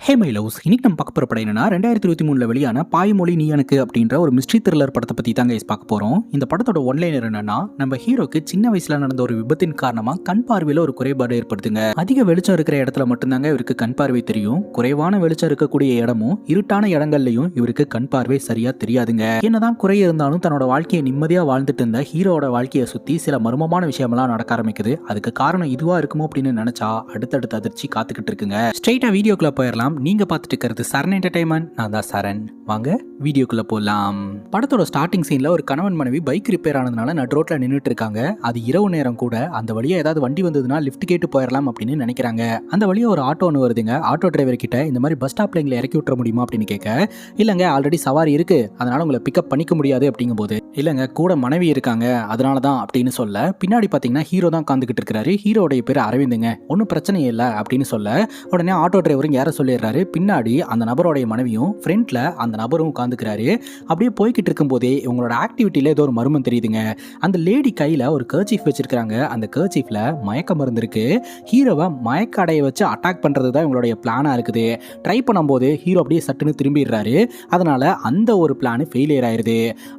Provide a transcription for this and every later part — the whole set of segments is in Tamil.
ஹே மை லவ்ஸ், இன்னைக்கு நம்ம பார்க்க போகிற படம் என்னன்னா 2023 வெளியான பாய்மொழி நீ எனக்கு அப்படின்ற ஒரு மிஸ்ட்ரி த்ரில்லர் படத்தை பற்றி தாங்க பார்க்க போகிறோம். இந்த படத்தோட ஒன்லைனர் என்னன்னா, நம்ம ஹீரோக்கு சின்ன வயசுல நடந்த ஒரு விபத்தின் காரணமாக கண் பார்வையில் ஒரு குறைபாடு ஏற்படுத்துங்க. அதிக வெளிச்சம் இருக்கிற இடத்துல மட்டும்தாங்க இவருக்கு கண் பார்வை தெரியும். குறைவான வெளிச்சம் இருக்கக்கூடிய இடமும் இருட்டான இடங்கள்லையும் இவருக்கு கண் பார்வை சரியா தெரியாதுங்க. என்னதான் குறை இருந்தாலும் தன்னோட வாழ்க்கையை நிம்மதியாக வாழ்ந்துட்டு இருந்த ஹீரோட வாழ்க்கையை சுற்றி சில மர்மமான விஷயமெல்லாம் நடக்க ஆரம்பிக்குது. அதுக்கு காரணம் இதுவா இருக்குமோ அப்படின்னு நினைச்சா அடுத்தடுத்த அதிர்ச்சி காத்துக்கிட்டு இருக்குங்க. ஸ்ட்ரெயிட்டா வீடியோக்குள்ள போயிடலாம். நீங்க பார்த்துட்டு இருக்கிறது சரண் என்டர்டைன்மெண்ட். நான் தான் சரண். வாங்க வீடியோக்குள்ள போலாம். படத்தோட ஸ்டார்டிங் சீன்ல ஒரு கணவன் மனைவி பைக் ரிப்பேர் ஆனதுனால நடு ரோட்ல நின்றுட்டு இருக்காங்க. அது இரவு நேரம் கூட. அந்த வழியா ஏதாவது வண்டி வந்ததுன்னா லிஃப்ட் கேட்டு போயிடலாம் அப்படின்னு நினைக்கிறாங்க. அந்த வழியா ஒரு ஆட்டோ ஒன்று வருதுங்க. ஆட்டோ டிரைவர் கிட்ட இந்த மாதிரி பஸ் ஸ்டாப்ல எங்களை இறக்கி விட்டுற முடியுமா அப்படின்னு கேட்க, இல்லங்க ஆல்ரெடி சவாரி இருக்கு, அதனால உங்களை பிக்கப் பண்ணிக்க முடியாது அப்படிங்கும் போது, இல்லங்க கூட மனைவி இருக்காங்க அதனால தான் அப்படின்னு சொல்ல, பின்னாடி பாத்தீங்கன்னா ஹீரோ தான் உட்காந்துக்கிட்டு இருக்காரு. ஹீரோடைய பேர் அரவிந்துங்க. ஒன்றும் பிரச்சனை இல்லை அப்படின்னு சொல்ல, உடனே ஆட்டோ டிரைவரும் யார சொல்லிடுறாரு, பின்னாடி அந்த நபருடைய மனைவியும் ஃப்ரண்ட்ல அந்த நபரும் உட்காந்துக்கிறாரு. அப்படியே போய்கிட்டு இருக்கும் போதே இவங்களோட ஆக்டிவிட்டியில ஏதோ ஒரு மர்மம் தெரியுதுங்க. அந்த லேடி கையில ஒரு கர்ச்சீஃப் வச்சிருக்காங்க. அந்த கர்ச்சீஃப்ல மயக்க மருந்து இருக்கு. ஹீரோவை மயக்க அடைய வச்சு அட்டாக் பண்றது தான் இவங்களுடைய பிளானா இருக்குது. ட்ரை பண்ணும்போது ஹீரோ அப்படியே சட்டுன்னு திரும்பிடுறாரு. அதனால அந்த ஒரு பிளான் ஃபெயிலியர் ஆயிருது.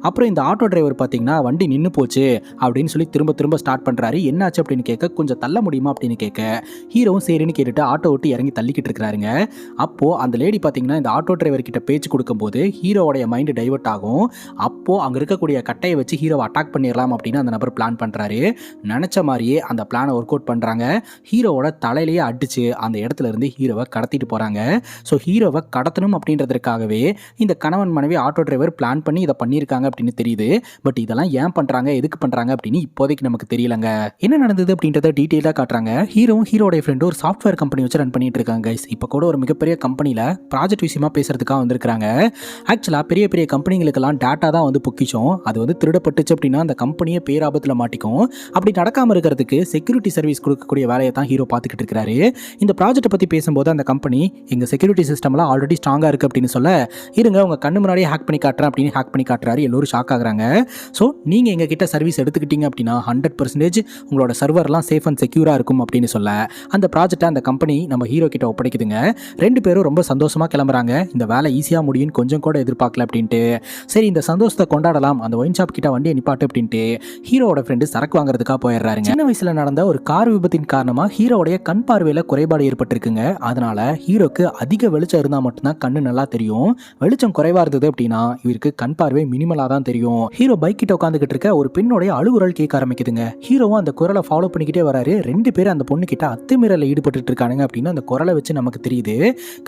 அப்புறம் இந்த ஆட்டோ டிரைவர் பாத்தீங்கன்னா வண்டி நின்று போச்சு அப்படின்னு சொல்லி திரும்ப திரும்ப ஸ்டார்ட் பண்றாரு. என்னாச்சு அப்படின்னு கேட்க, கொஞ்சம் தள்ள முடியுமா அப்படின்னு கேட்க, ஹீரோவும் சரின்னு கேட்டுட்டு ஆட்டோ விட்டு இறங்கி தள்ளிக்கிட்டு இருக்கிறாருங்க. அப்போ அந்த லேடி பாத்தீங்கன்னா இந்த ஆட்டோ டிரைவர் கிட்ட பேச்சு கொடுக்கும்போது ஹீரோவோட மைண்ட் டைவர்ட் ஆகும். அப்போ அங்க இருக்கக்கூடிய கட்டையை வச்சு ஹீரோவை அட்டாக் பண்ணிடலாம் அப்படின்னு அந்த நபர் பிளான் பண்றாரு. நினைச்ச மாதிரியே அந்த பிளானை ஒர்க் அவுட் பண்றாங்க. ஹீரோவோட தலையிலேயே அடிச்சு அந்த இடத்துல இருந்து ஹீரோவை கடத்திட்டு போறாங்க. ஸோ ஹீரோவை கடத்தணும் அப்படின்றதுக்காகவே இந்த கணவன் மனைவி ஆட்டோ டிரைவர் பிளான் பண்ணி இதை பண்ணியிருக்காங்க அப்படின்னு தெரியுது. பட் இதெல்லாம் ஏன் பண்றாங்க, எதுக்கு பண்றாங்க அப்படின்னு இப்போதைக்கு நமக்கு தெரியலங்க. என்ன நடந்தது அப்படின்றத டீட்டெயிலாக காட்டுறாங்க. ஹீரோவும் ஹீரோடைய ஃப்ரெண்டு ஒரு சாஃப்ட்வேர் கம்பெனி வச்சு ரன் பண்ணிட்டு இருக்காங்க. இப்போ கூட ஒரு மிகப்பெரிய கம்பெனியில் ப்ராஜெக்ட் விஷயமா பேசுறதுக்காக வந்திருக்காங்க. ஆக்சுவலாக பெரிய பெரிய கம்பெனிகளுக்கெல்லாம் டேட்டா தான் வந்து பொக்கிஷம். அது வந்து திருடப்பட்டுச்சு அப்படின்னா அந்த கம்பெனியை பேராபத்தில் மாட்டிக்கும். அப்படி நடக்காமல் இருக்கிறதுக்கு செக்யூரிட்டி சர்வீஸ் கொடுக்கக்கூடிய வேலையை தான் ஹீரோ பார்த்துக்கிட்டு இருக்கிறாரு. இந்த ப்ராஜெக்ட்டை பற்றி பேசும்போது அந்த கம்பெனி எங்கள் செக்யூரிட்டி சிஸ்டம்லாம் ஆல்ரெடி ஸ்ட்ராங்காக இருக்குது அப்படின்னு சொல்ல, இருங்க உங்கள் கண்ணு முன்னாடியே ஹேக் பண்ணி காட்டுறேன் அப்படின்னு ஹேக் பண்ணி காட்டுறாரு. எல்லோரும் ஷாக் ஆகுறாங்க. ஸோ நீங்கள் எங்கள் கிட்ட சர்வீஸ் எடுத்துக்கிட்டீங்க அப்படின்னா 100% உங்களோட சர்வர்லாம் சேஃப் அண்ட் செக்யூராக இருக்கும் அப்படின்னு சொல்ல, அந்த ப்ராஜெக்டை அந்த கம்பெனி நம்ம ஹீரோ கிட்ட ஒப்படைக்குதுங்க. ரெண்டு பேரும் ரொம்ப சந்தோஷமா கிளம்புறாங்க. இந்த வேலை ஈஸியாக முடியும் கொஞ்சம் கூட எதிர்பார்க்கல அப்படின்ட்டு. சரி இந்த சந்தோஷத்தை கொண்டாடலாம், அந்த ஒயின் ஷாப் கிட்ட வண்டியை நிப்பாட்டு அப்படின்ட்டு ஹீரோட ஃப்ரெண்டு சரக்கு வாங்குறதுக்காக போயிடுறாரு. சின்ன வயசுல நடந்த ஒரு கார் விபத்தின் காரணமா ஹீரோடைய கண் பார்வையில குறைபாடு ஏற்பட்டிருக்குங்க. அதனால ஹீரோக்கு அதிக வெளிச்சம் இருந்தால் மட்டும்தான் கண்ணு நல்லா தெரியும். வெளிச்சம் குறைவா இருந்தது அப்படின்னா இவருக்கு கண் பார்வை மினிமலா தான் தெரியும். ஹீரோ பைக் கிட்ட உட்காந்துக்கிட்டு இருக்க ஒரு பெண்ணுடைய அழுகுரல் கேட்க ஆரம்பிக்குதுங்க. ஹீரோவும் அந்த குரலை ஃபாலோ பண்ணிக்கிட்டே வராரு. ரெண்டு பேரும் அந்த பொண்ணு கிட்ட அத்துமீறல ஈடுபட்டு இருக்காங்க அப்படின்னு அந்த குரலை வச்சு நமக்கு தெரியுது.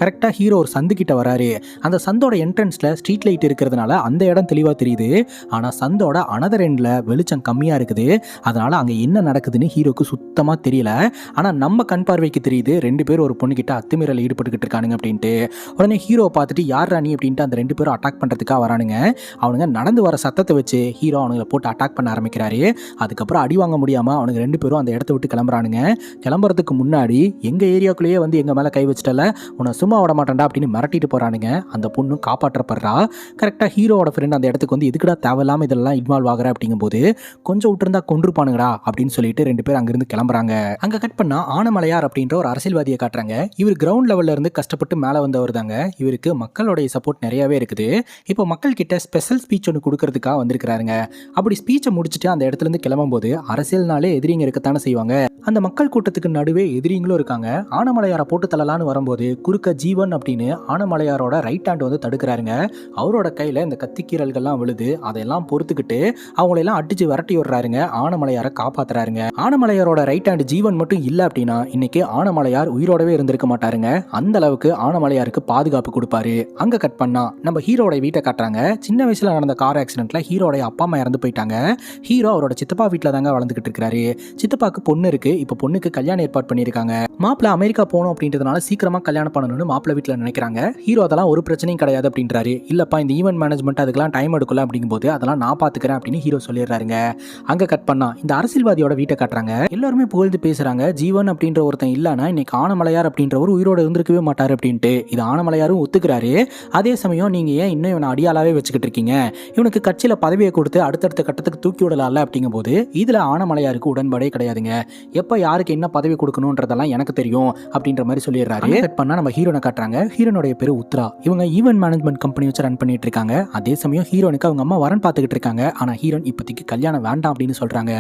கரெக்டா ஹீரோ ஒரு சந்து கிட்ட வராரு. அந்த சந்தோட என்ட்ரன்ஸ்ல ஸ்ட்ரீட் லைட் இருக்கிறதுனால அந்த இடம் தெளிவா தெரியுது. ஆனா சந்தோட அனதர் எண்ட்ல வெளிச்சம் கம்மியா இருக்குது. அதனால அங்க என்ன நடக்குதுன்னு ஹீரோக்கு சுத்தமா தெரியல. ஆனா நம்ம கண் பார்வைக்கு தெரியுது ரெண்டு பேரும் ஒரு பொண்ணு கிட்ட அத்துமீறல ஈடுபட்டுக்கிட்டு இருக்கானுங்க அப்படின்ட்டு. உடனே ஹீரோவை பார்த்துட்டு யார் ராணி அப்படின்ட்டு அந்த ரெண்டு பேரும் அட்டாக் பண்றதுக்காக வரானுங்க. அவனுங்க நடந்து வர சத்தத்தை வச்சு ஹீரோ அவனுங்களை போட்டு அட்டாக் பண்ண ஆரம்பிக்கிறாரு. அதுக்கப்புறம் அடி வாங்க முடியாம அவனுங்க ரெண்டு பேரும் அந்த இடத்த விட்டு கிளம்புறானுங்க. கிளம்புறதுக்கு முன்னாடி எங்க ஏரியாக்குள்ளேயே வந்து எங்க மேல கை வச்சிட்டல, உன்னை சும்மா விட மாட்டேன்டா அப்படின்னு மிரட்டிட்டு போறானுங்க. அந்த பொண்ணு காப்பாற்றப்படுறா. கரெக்டா ஹீரோவோட ஃப்ரெண்ட் அந்த இடத்துக்கு வந்து எதுக்குடா தேவையில்லாம இதெல்லாம் இன்வால்வ் ஆகுற அப்படிங்கும் போது, கொஞ்சம் விட்டுருந்தா கொன்றுப்பானுங்கடா அப்படின்னு சொல்லிட்டு ரெண்டு பேர் அங்கிருந்து கிளம்புறாங்க. அங்க கட் பண்ணா ஆனமலையார் அப்படின்ற ஒரு அரசியல்வாதியை காட்டுறாங்க. இவர் கிரவுண்ட் லெவல்ல இருந்து கஷ்டப்பட்டு மேல வந்தவர் தாங்க. இவருக்கு மக்களுடைய சப்போர்ட் நிறையவே இருக்குது. இப்போ மக்கள் கிட்ட ஸ்பெஷல் ஸ்பீச் ஒன்று கொடுக்கறதுக்காக வந்திருக்கிறாருங்க. அப்படி ஸ்பீச்சை முடிச்சுட்டு அந்த இடத்துல இருந்து கிளம்பும் போது அரசியல்னாலே எதிரிங்க இருக்கத்தானே செய்வாங்க. அந்த மக்கள் கூட்டத்துக்கு நடுவே எதிரிங்களும் இருக்காங்க. ஆனமலையாரை போட்டு தள்ளலான்னு வரும்போது குறுக்க ஜீவன் அப்படின்னு ஆனமலையாரோட ரைட் ஹேண்ட் வந்து தடுக்கிறாருங்க. அவரோட கையில இந்த கத்திக்கீரல்கள்லாம் விழுது. அதெல்லாம் பொறுத்துக்கிட்டு அவங்களெல்லாம் அடிச்சு விரட்டி விடுறாருங்க. ஆனமலையாரை காப்பாத்துறாருங்க. ஆனமலையாரோட ரைட் ஹேண்ட் ஜீவன் மட்டும் இல்ல அப்படின்னா இன்னைக்கு ஆனமலையார் உயிரோடவே இருந்திருக்க மாட்டாருங்க. அந்த அளவுக்கு ஆனமலையாருக்கு பாதுகாப்பு கொடுப்பாரு. அங்க கட் பண்ணா நம்ம ஹீரோட வீட்டை காட்டுறாங்க. சின்ன வயசுல நடந்த கார் ஆக்சிடென்ட்ல ஹீரோட அப்பா அம்மா இறந்து போயிட்டாங்க. ஹீரோ அவரோட சித்தப்பா வீட்டில் தாங்க வளர்ந்துகிட்டு இருக்காரு. சித்தப்பாக்கு பொண்ணு இருக்கு. இப்போ பொண்ணுக்கு கல்யாணம் ஏற்பாடு பண்ணியிருக்காங்க. மாப்பிள்ள அமெரிக்கா போகணும் அப்படின்றதுனால சீக்கிரமா கல்யாணம் பண்ணணும்னு மாப்பிள்ள வீட்டில் நினைக்கிறாங்க. ஹீரோ அதெல்லாம் ஒரு பிரச்சனையும் கிடையாது அப்படின்றாரு. இல்லப்பா இந்த ஈவென்ட் மேனேஜ்மெண்ட் அதுக்கெல்லாம் டைம் எடுக்கல அப்படிங்கும்போது அதெல்லாம் நான் பாத்துக்கிறேன் அப்படின்னு ஹீரோ சொல்லிடுறாருங்க. அங்க கட் பண்ணா இந்த அரசியல்வாதியோட வீட்டை காட்டுறாங்க. எல்லாருமே புகழ்ந்து பேசுறாங்க. ஜீவன் அப்படின்ற ஒருத்தன் இல்லைன்னா இன்னைக்கு ஆனமலையார் அப்படின்றவர் உயிரோட இருந்திருக்கவே மாட்டாரு அப்படின்ட்டு. இது ஆனமலையாரும் ஒத்துக்கிறாரு. அதே சமயம் நீங்க ஏன் இன்னும் இவனை அடியாளாவே வச்சுக்கிட்டு இருக்கீங்க, இவனுக்கு கட்சியில பதவியை கொடுத்து அடுத்தடுத்த கட்டத்துக்கு தூக்கி விடலாம்ல அப்படிங்கும் போது இதுல ஆனமலையாருக்கு உடன்பாடே கிடையாதுங்க. எப்ப யாருக்கு என்ன பதவி கொடுக்கணும்ன்றதெல்லாம் எனக்கு எனக்கு தெரியும் அப்படின்ற மாதிரி சொல்லிடுறாரு. கட் பண்ணா நம்ம ஹீரோனை காட்டுறாங்க. ஹீரோனுடைய பேரு உத்ரா. இவங்க ஈவென்ட் மேனேஜ்மெண்ட் கம்பெனி வச்சு ரன் பண்ணிட்டு இருக்காங்க. அதே சமயம் ஹீரோனுக்கு அவங்க அம்மா வரன் பார்த்துக்கிட்டு இருக்காங்க. ஆனா ஹீரோன் இப்போதைக்கு கல்யாணம் வேண்டாம் அப்படின்னு சொல்றாங்க.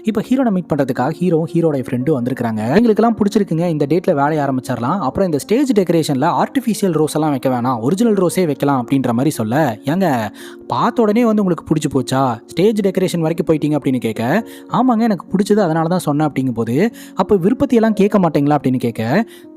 இப்போ ஹீரோனை மீட் பண்றதுக்காக ஹீரோட ஃப்ரெண்டு வந்திருக்காங்க. எங்களுக்கெல்லாம் பிடிச்சிருக்குங்க, இந்த டேட்ல வேலையை ஆரம்பிச்சிடலாம். அப்புறம் இந்த ஸ்டேஜ் டெக்கரேஷன்ல ஆர்டிஃபிஷியல் ரோஸ் எல்லாம் வைக்க வேணாம், ஒரிஜினல் ரோஸே வைக்கலாம் அப்படின்ற மாதிரி சொல்ல, ஏங்க பார்த்த உடனே வந்து உங்களுக்கு பிடிச்சி போச்சா, ஸ்டேஜ் டெக்கரேஷன் வரைக்கும் போயிட்டீங்க அப்படின்னு கேட்க, ஆமாங்க எனக்கு பிடிச்சது அதனால தான் சொன்னேன் அப்படிங்கும் போது, அப்போ விருப்பத்தையெல்லாம் கேட்க மாட்டீங்களா அப்படின்னு கேட்க,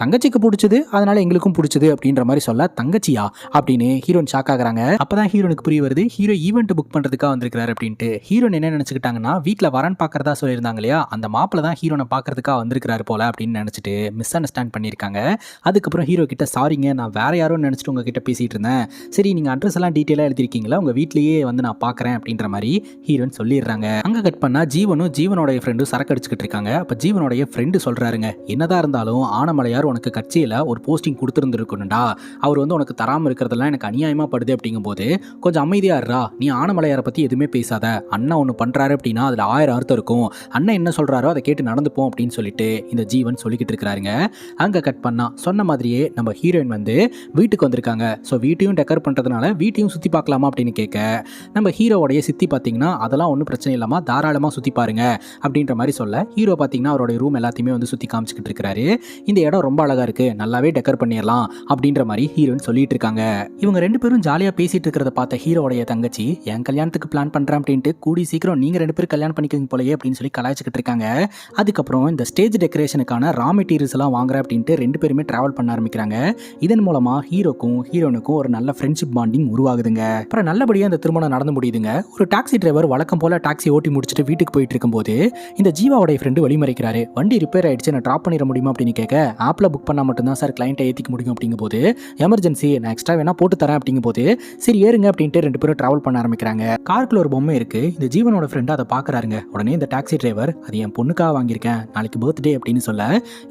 தங்கச்சிக்கு பிடிச்சது அதனால எங்களுக்கும் பிடிச்சது அப்படின்ற மாதிரி சொல்ல, தங்கச்சியா அப்படின்னு ஹீரோன் ஷாக் ஆகுறாங்க. அப்பதான் ஹீரோனுக்கு புரிய வருது, ஹீரோ ஈவெண்ட் புக் பண்றதுக்காக வந்திருக்காரு அப்படின்ட்டு. ஹீரோன் என்ன நினைச்சுக்கிட்டாங்கன்னா, வீட்டில் வரன் பார்க்கறதா சொல்லியிருந்தாங்க இல்லையா, அந்த மாப்பிள்ள தான் ஹீரோனை பார்க்கறதுக்காக வந்திருக்கிறாரு போல அப்படின்னு நினைச்சிட்டு மிஸ் அண்டர்ஸ்டாண்ட் பண்ணியிருக்காங்க. அதுக்கப்புறம் ஹீரோ கிட்ட, சாரிங்க நான் வேற யாரும் நினைச்சிட்டு உங்ககிட்ட பேசிட்டு இருந்தேன், சரி நீங்க அட்ரஸ் எல்லாம் டீட்டெயிலாக எழுதிருக்கீங்களா, உங்க வீட்லயே வந்து நான் பார்க்குறேன் அப்படின்ற மாதிரி ஹீரோன் சொல்லிடுறாங்க. அங்கே கட் பண்ணா ஜீவனோடைய ஃப்ரெண்டும் சரக்கு அடிச்சுக்கிட்டு இருக்காங்க. அப்போ ஜீவனோடைய ஃப்ரெண்டு சொல்றாருங்க, என்னதான் இருந்தாலும் ஆனமலையார் உனக்கு கட்சியில் ஒரு போஸ்டிங் கொடுத்துருந்துருக்கணும்டா, அவர் வந்து உனக்கு தராமல் இருக்கிறதெல்லாம் எனக்கு அநியாயமாக படுது அப்படிங்கும்போது கொஞ்சம் அமைதியாக இருறா, நீ ஆனமலையாரை பற்றி எதுவுமே பேசாத, அண்ணன் ஒன்று பண்ணுறாரு அப்படின்னா அதில் 1000 அர்த்தம் இருக்கும், அண்ணன் என்ன சொல்கிறாரோ அதை கேட்டு நடந்துப்போம் அப்படின்னு சொல்லிட்டு இந்த ஜீவன் சொல்லிக்கிட்டு இருக்கிறாருங்க. அங்கே கட் பண்ணா சொன்ன மாதிரியே நம்ம ஹீரோயின் வந்து வீட்டுக்கு வந்திருக்காங்க. ஸோ வீட்டையும் டெக்கர் பண்ணுறதுனால வீட்டையும் சுற்றி பார்க்கலாமா அப்படின்னு கேட்க, நம்ம ஹீரோவோடைய சித்தி பார்த்தீங்கன்னா அதெல்லாம் ஒன்றும் பிரச்சனை இல்லாமல் தாராளமாக சுற்றி பாருங்க அப்படின்ற மாதிரி சொல்ல, ஹீரோ பார்த்தீங்கன்னா அவருடைய ரூம் எல்லாத்தையுமே வந்து சுற்றி காமிச்சிக்கிட்டு இருக்கிறாரு. இந்த இடம் ரொம்ப அழகாக இருக்குது, நல்லாவே டெக்கர் பண்ணிடலாம் அப்படின்ற மாதிரி ஹீரோயின் சொல்லிட்டு இருக்காங்க. இவங்க 2 பேரும் ஜாலியாக பேசிட்டு இருக்கிறத பார்த்த ஹீரோடைய தங்கச்சி, என் கல்யாணத்துக்கு பிளான் பண்ணுறேன் அப்படின்ட்டு, கூடி சீக்கிரம் நீங்கள் 2 பேரும் கல்யாணம் பண்ணிக்கிறீங்க போலயே அப்படின்னு சொல்லி கலாய்ச்சிக்கிட்டு இருக்காங்க. அதுக்கப்புறம் இந்த ஸ்டேஜ் டெக்கரேஷனுக்கான ரா மெட்டீரியல்ஸ் எல்லாம் வாங்குறேன் அப்படின்ட்டு 2 பேருமே டிராவல் பண்ண ஆரம்பிக்கிறாங்க. இதன் மூலமா ஹீரோக்கும் ஹீரோனுக்கும் ஒரு நல்ல ஃப்ரெண்ட்ஷிப் பாண்டிங் உருவாகுதுங்க. அப்புறம் நல்லபடியாக இந்த திருமணம் நடந்து முடியுதுங்க. ஒரு டாக்ஸி டிரைவர் வழக்கம் போல டாக்ஸி ஓட்டி முடிச்சுட்டு வீட்டுக்கு போயிட்டு இருக்கும்போது இந்த ஜீவாவோடைய ஃப்ரெண்டு வழிமறைக்கிறாரு. வண்டி ரிப்பேர் ஆயிடுச்சு, நான் ட்ராப் பண்ணிட முடியுமா அப்படின்னு கேட்க, ஆப்ல புக் பண்ணா மட்டும்தான் சார் கிளைண்ட்டை ஏற்றிக்க முடியும் அப்படிங்கும்போது, எமர்ஜென்சி நான் எக்ஸ்ட்ரா வேணா போட்டு தரேன் அப்படிங்கும்போது, சரி ஏறுங்க அப்படின்ட்டு 2 பேரும் டிராவல் பண்ண ஆரம்பிக்கிறாங்க. காருக்குள்ள ஒரு பொம்மை இருக்கு. இந்த ஜீவனோட ஃப்ரெண்டு அதை பார்க்கறாருங்க. உடனே இந்த டாக்ஸி டிரைவர், அது என் பொண்ணுக்காக வாங்கியிருக்கேன், நாளைக்கு பர்த்டே அப்படின்னு சொல்ல,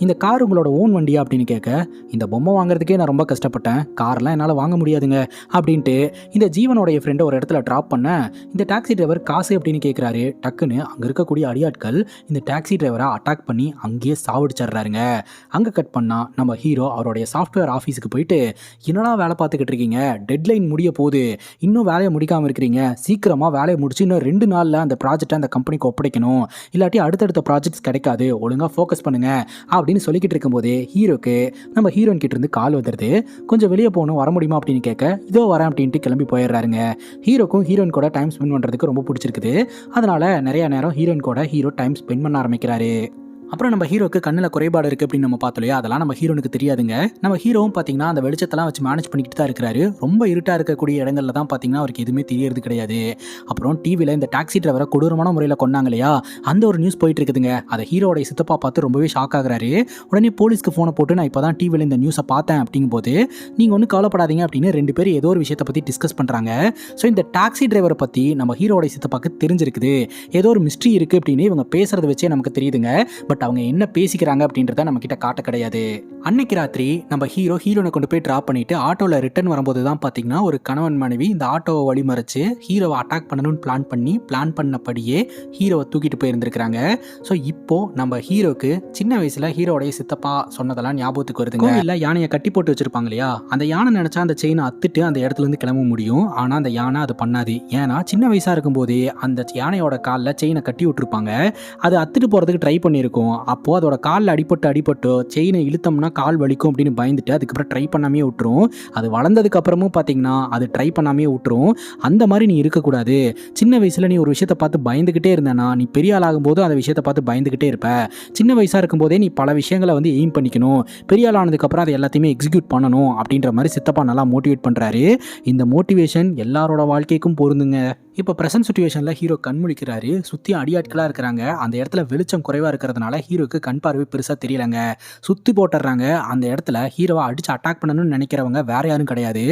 இந்த கார் உங்களோட ஓன் வண்டியா அப்படின்னு கேட்க, இந்த பொம்மை வாங்குறதுக்கே நான் ரொம்ப கஷ்டப்பட்டேன், கார்லாம் என்னால் வாங்க முடியாதுங்க அப்படின்ட்டு இந்த ஜீவனோடைய ஃப்ரெண்டை ஒரு இடத்துல ட்ராப் பண்ண, இந்த டாக்ஸி டிரைவர் காசு அப்படின்னு கேட்குறாரு. டக்குன்னு அங்கே இருக்கக்கூடிய அடியாட்கள் இந்த டாக்ஸி டிரைவரை அட்டாக் பண்ணி அங்கேயே சாவடிச்சிடுறாருங்க. அங்கே கட் பண்ணால் நம்ம ஹீரோ அவருடைய சாஃப்ட்வேர் ஆஃபீஸுக்கு போயிட்டு, என்னடா வேலை பார்த்துக்கிட்டு இருக்கீங்க, டெட்லைன் முடிய போகுது, இன்னும் வேலையை முடிக்காமல் இருக்கிறீங்க, சீக்கிரமாக வேலையை முடிச்சு இன்னும் 2 நாளில் அந்த ப்ராஜெக்டை அந்த கம்பெனிக்கு ஒப்படைக்கணும், இல்லாட்டி அடுத்தடுத்த ப்ராஜெக்ட்ஸ் கிடைக்காது, ஒழுங்காக ஃபோக்கஸ் பண்ணுங்க அப்படின்னு சொல்லிக்கிட்டு இருக்கும்போதே ஹீரோக்கு நம்ம ஹீரோயின் கிட்ட இருந்து கால் வந்துடுது. கொஞ்சம் வெளியே போகணும், வர முடியுமா அப்படின்னு கேட்க, இதோ வரேன் அப்படின்ட்டு கிளம்பி போயிடுறாருங்க. ஹீரோக்கும் ஹீரோயின் கூட டைம் ஸ்பெண்ட் பண்ணுறதுக்கு ரொம்ப பிடிச்சிருக்குது. அதனால நிறைய நேரம் ஹீரோயின் கூட ஹீரோ டைம் ஸ்பெண்ட் பண்ண ஆரம்பிக்கிறாரு. அப்புறம் நம்ம ஹீரோக்கு கண்ணில் குறைபாடு இருக்குது அப்படின்னு நம்ம பார்த்தோம் இல்லையா, அதெல்லாம் நம்ம ஹீரோனுக்கு தெரியாதுங்க. நம்ம ஹீரோவும் பார்த்தீங்கன்னா அந்த வெளிச்சத்தெல்லாம் வச்சு மேனேஜ் பண்ணிக்கிட்டு தான் இருக்கிறாரு. ரொம்ப இருட்டாக இருக்கக்கூடிய இடங்கள்ல தான் பார்த்தீங்கன்னா அவருக்கு எதுவுமே தெரியறது கிடையாது. அப்புறம் டிவியில் இந்த டாக்ஸி டிரைவரை கொடூரமான முறையில் கொண்டாங்க இல்லையா, அந்த ஒரு நியூஸ் போயிட்டு இருக்குதுங்க. அதை ஹீரோடைய சித்தப்பா பார்த்து ரொம்பவே ஷாக் ஆகுறாரு. உடனே போலீஸ்க்கு ஃபோனை போட்டு, நான் இப்போ தான் டிவியில் இந்த நியூஸை பார்த்தேன் அப்படிங்கும்போது, நீங்கள் ஒன்றும் கவலைப்படாதீங்க அப்படின்னு 2 பேரும் ஏதோ ஒரு விஷயத்தை பற்றி டிஸ்கஸ் பண்ணுறாங்க. ஸோ இந்த டாக்ஸி டிரைவரை பற்றி நம்ம ஹீரோடைய சித்தப்பாக்கு தெரிஞ்சிருக்குது, ஏதோ ஒரு மிஸ்ட்ரி இருக்குது அப்படின்னு இவங்க பேசுறதை வச்சே நமக்கு தெரியுதுங்க. பட் அவங்க என்ன பேசிக்கிறாங்க அப்படின்றத நம்ம கிட்ட காட்ட கிடையாது. அன்னைக்கு ராத்திரி நம்ம ஹீரோனை கொண்டு போய் டிராப் பண்ணிட்டு ஆட்டோல ரிட்டர்ன் வரும்போது தான் பாத்தீங்கன்னா ஒரு கணவன் மனைவி இந்த ஆட்டோவை வழிமறைச்சு ஹீரோவை அட்டாக் பண்ணணும்னு பிளான் பண்ணபடியே ஹீரோவை தூக்கிட்டு போயிருந்திருக்காங்க. ஸோ இப்போ நம்ம ஹீரோக்கு சின்ன வயசுல ஹீரோடைய சித்தப்பா சொன்னதெல்லாம் ஞாபகத்துக்கு வருதுங்க. இல்ல யானையை கட்டி போட்டு வச்சிருப்பாங்க இல்லையா, அந்த யானை நினைச்சா அந்த செயினை அத்துட்டு அந்த இடத்துல இருந்து கிளம்ப முடியும். ஆனா அந்த யானை அது பண்ணாது. ஏன்னா சின்ன வயசா இருக்கும் போதே அந்த யானையோட காலில் செயினை கட்டி விட்டுருப்பாங்க. அது அத்துட்டு போறதுக்கு ட்ரை பண்ணியிருக்கும். அப்போ அதோட காலில் அடிபட்டு செயினை இழுத்தோம்னா கால் வலிக்கும் அப்படின்னு பயந்துட்டு அதுக்கப்புறம் ட்ரை பண்ணாமே விட்டுரும். அது வளர்ந்ததுக்கு அப்புறமும் பார்த்தீங்கன்னா அது ட்ரை பண்ணாமே விட்டுரும். அந்த மாதிரி நீ இருக்கக்கூடாது. சின்ன வயசுல நீ ஒரு விஷயத்தை பார்த்து பயந்துகிட்டே இருந்தேன்னா நீ பெரிய ஆள் ஆகும்போது அந்த விஷயத்தை பார்த்து பயந்துகிட்டே இருப்ப. சின்ன வயசா இருக்கும்போதே நீ பல விஷயங்களை வந்து எய்ம் பண்ணிக்கணும், பெரிய ஆள் ஆனதுக்கப்புறம் அதை எல்லாத்தையுமே எக்ஸிக்யூட் பண்ணணும் அப்படின்ற மாதிரி சித்தப்பா நல்லா மோட்டிவேட் பண்ணுறாரு. இந்த மோட்டிவேஷன் எல்லாரோட வாழ்க்கைக்கும் பொருந்துங்க. இப்போ ப்ரெசன்ட் சுச்சுவேஷனில் ஹீரோ கண் முழிக்கிறாரு. சுற்றி அடியாட்களாக இருக்கிறாங்க. அந்த இடத்துல வெளிச்சம் குறைவாக இருக்கிறதுனால ஹீரோக்கு கண் பார்வை பெருசாக தெரியலங்க. சுற்றி போட்டுடுறாங்க. அந்த இடத்துல ஹீரோவை அடித்து அட்டாக் பண்ணணும்னு நினைக்கிறவங்க வேற யாரும் கிடையாது.